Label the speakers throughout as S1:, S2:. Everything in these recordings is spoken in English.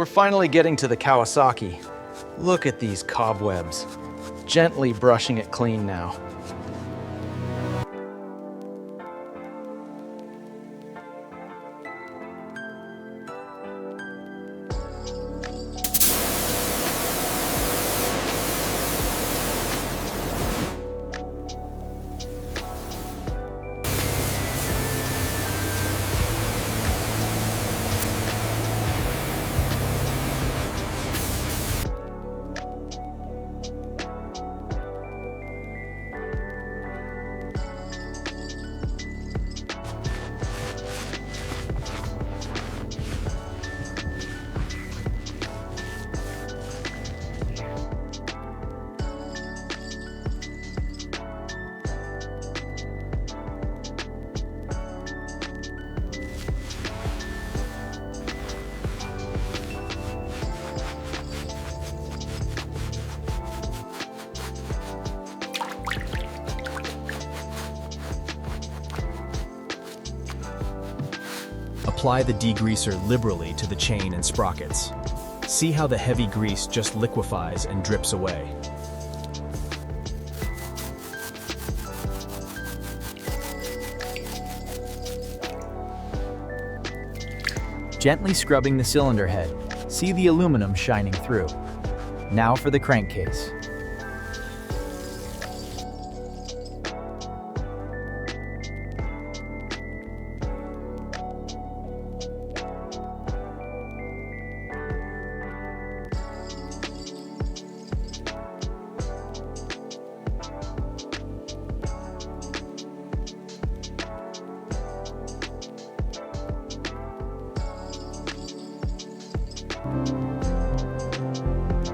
S1: We're finally getting to the Kawasaki. Look at these cobwebs. Gently brushing it clean now.
S2: Apply the degreaser liberally to the chain and sprockets. See how the heavy grease just liquefies and drips away.
S3: Gently scrubbing the cylinder head. See the aluminum shining through. Now for the crankcase.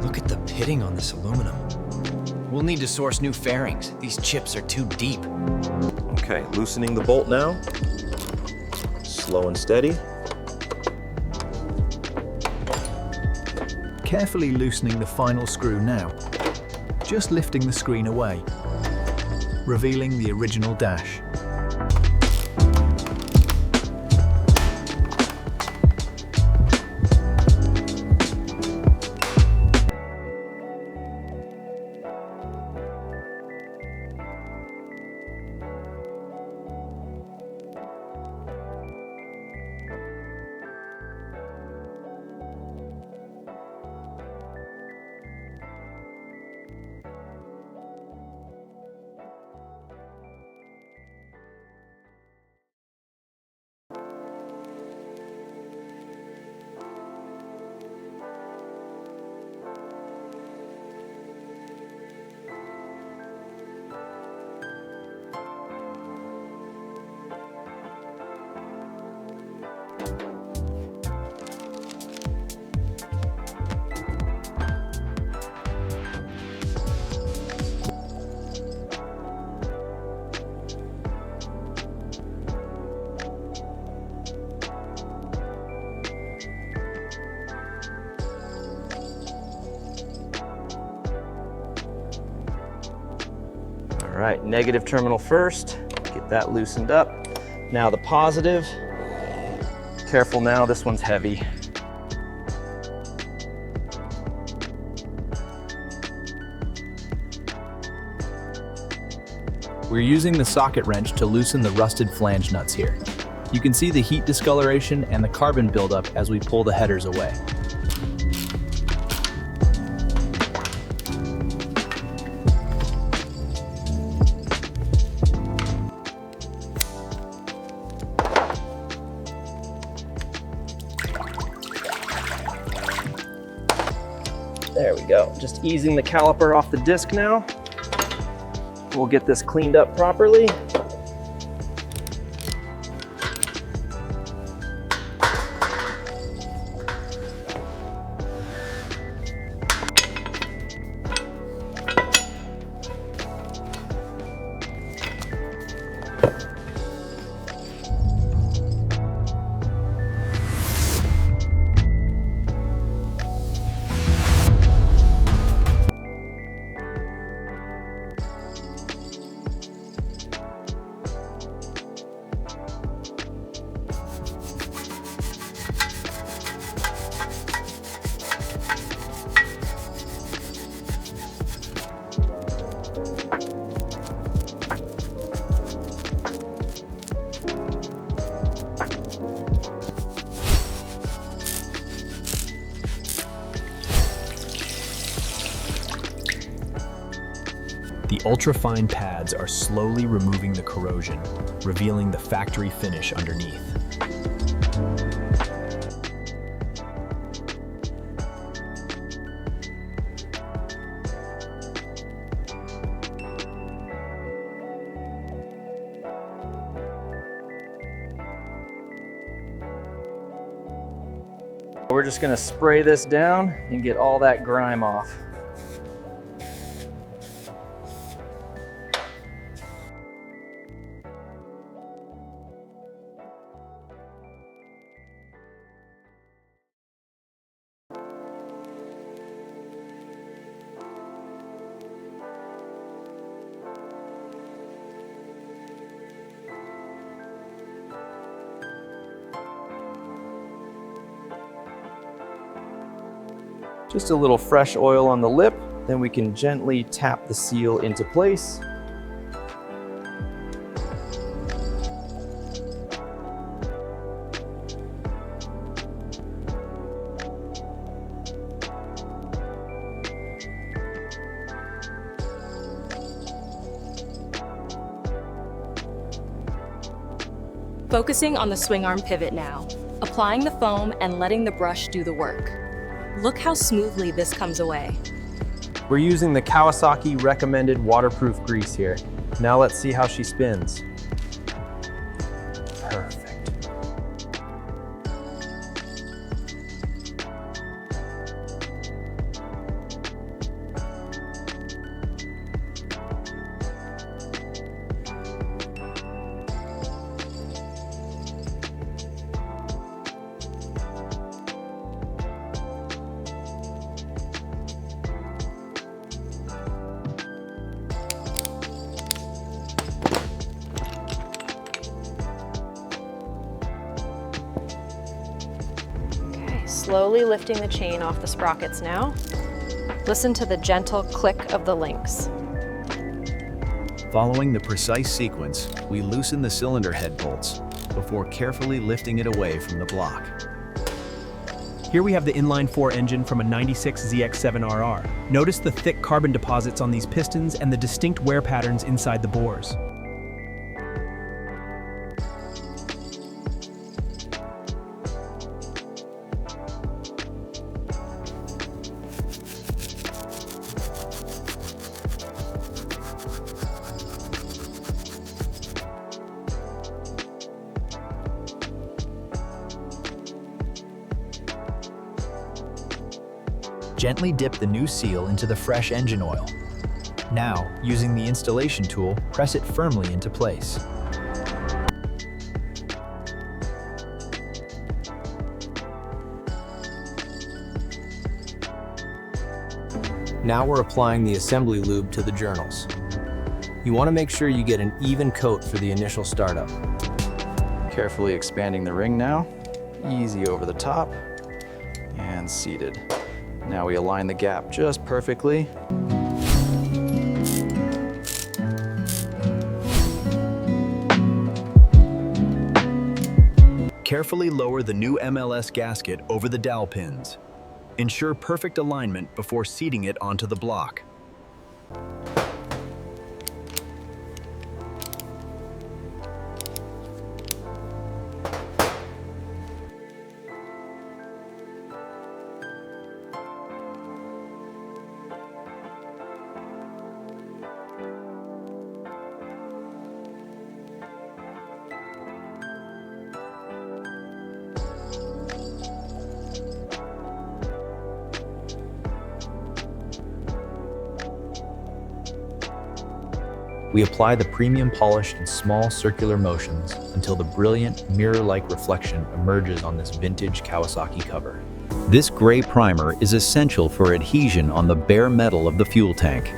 S4: Look at the pitting on this aluminum. We'll need to source new fairings. These chips are too deep.
S5: Okay, loosening the bolt now. Slow and steady.
S2: Carefully loosening the final screw now. Just lifting the screen away, revealing the original dash.
S1: All right, negative terminal first, get that loosened up. Now the positive, careful now, this one's heavy.
S3: We're using the socket wrench to loosen the rusted flange nuts here. You can see the heat discoloration and the carbon buildup as we pull the headers away.
S1: There we go, just easing the caliper off the disc now. We'll get this cleaned up properly.
S2: ultra-fine pads are slowly removing the corrosion, revealing the factory finish underneath.
S1: We're just gonna spray this down and get all that grime off. Just a little fresh oil on the lip, then we can gently tap the seal into place.
S6: Focusing on the swing arm pivot now, applying the foam and letting the brush do the work. Look how smoothly this comes away.
S1: We're using the Kawasaki recommended waterproof grease here. Now let's see how she spins. Perfect.
S7: Slowly lifting the chain off the sprockets now. Listen to the gentle click of the links.
S2: Following the precise sequence, we loosen the cylinder head bolts before carefully lifting it away from the block.
S8: Here we have the inline-4 engine from a 96 ZX-7RR. Notice the thick carbon deposits on these pistons and the distinct wear patterns inside the bores.
S2: Gently dip the new seal into the fresh engine oil. Now, using the installation tool, press it firmly into place.
S3: Now we're applying the assembly lube to the journals. You want to make sure you get an even coat for the initial startup.
S1: Carefully expanding the ring now. Easy over the top and seated. Now we align the gap just perfectly.
S2: Carefully lower the new MLS gasket over the dowel pins. Ensure perfect alignment before seating it onto the block.
S3: We apply the premium polish in small circular motions until the brilliant mirror-like reflection emerges on this vintage Kawasaki cover.
S9: This gray primer is essential for adhesion on the bare metal of the fuel tank.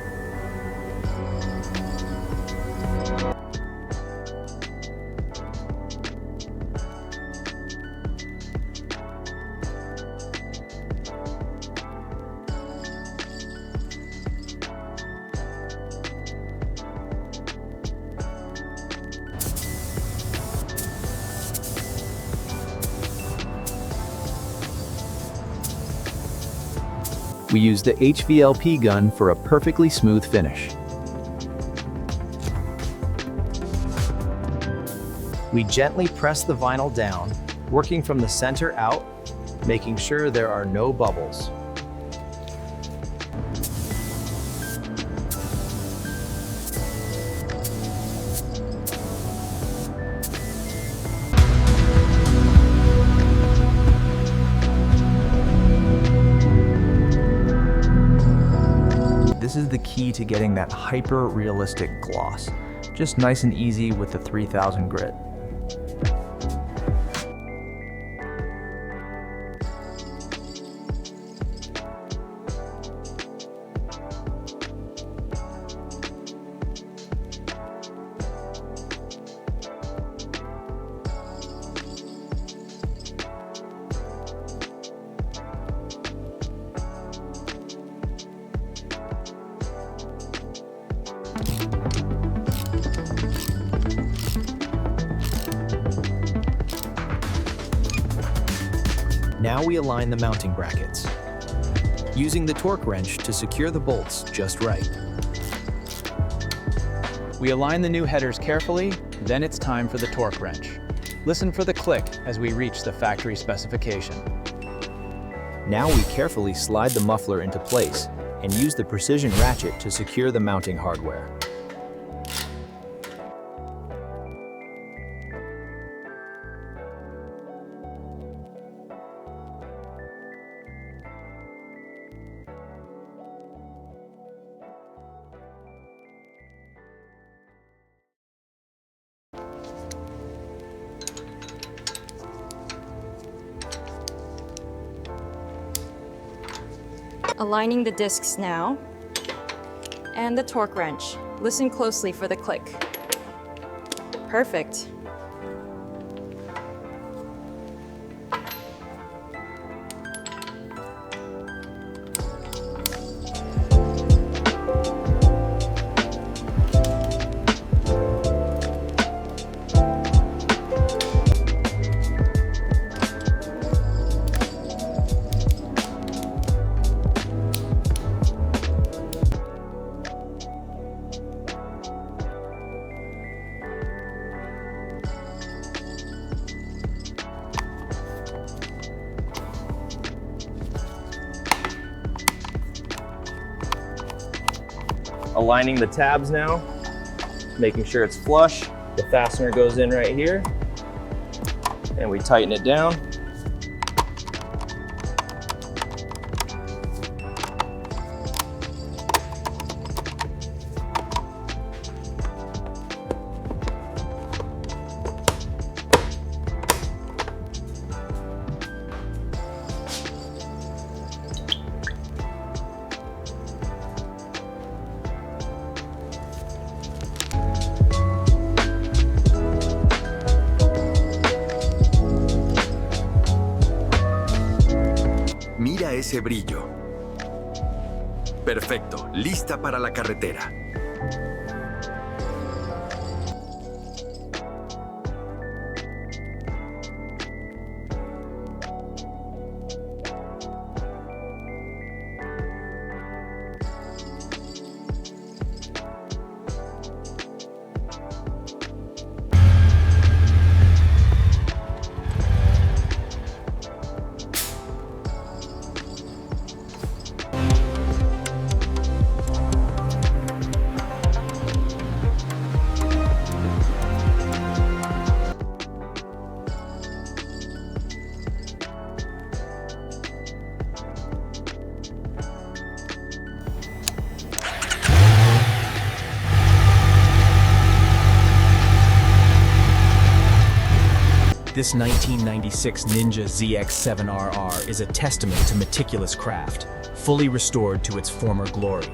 S9: We use the HVLP gun for a perfectly smooth finish.
S3: We gently press the vinyl down, working from the center out, making sure there are no bubbles.
S10: This is the key to getting that hyper-realistic gloss. Just nice and easy with the 3000 grit.
S3: Now we align the mounting brackets, using the torque wrench to secure the bolts just right.
S11: We align the new headers carefully, then it's time for the torque wrench. Listen for the click as we reach the factory specification.
S3: Now we carefully slide the muffler into place and use the precision ratchet to secure the mounting hardware.
S7: Aligning the discs now, and the torque wrench. Listen closely for the click. Perfect.
S1: Aligning the tabs now, making sure it's flush. The fastener goes in right here, and we tighten it down.
S12: Mira ese brillo. Perfecto, lista para la carretera.
S8: This 1996 Ninja ZX-7RR is a testament to meticulous craft, fully restored to its former glory.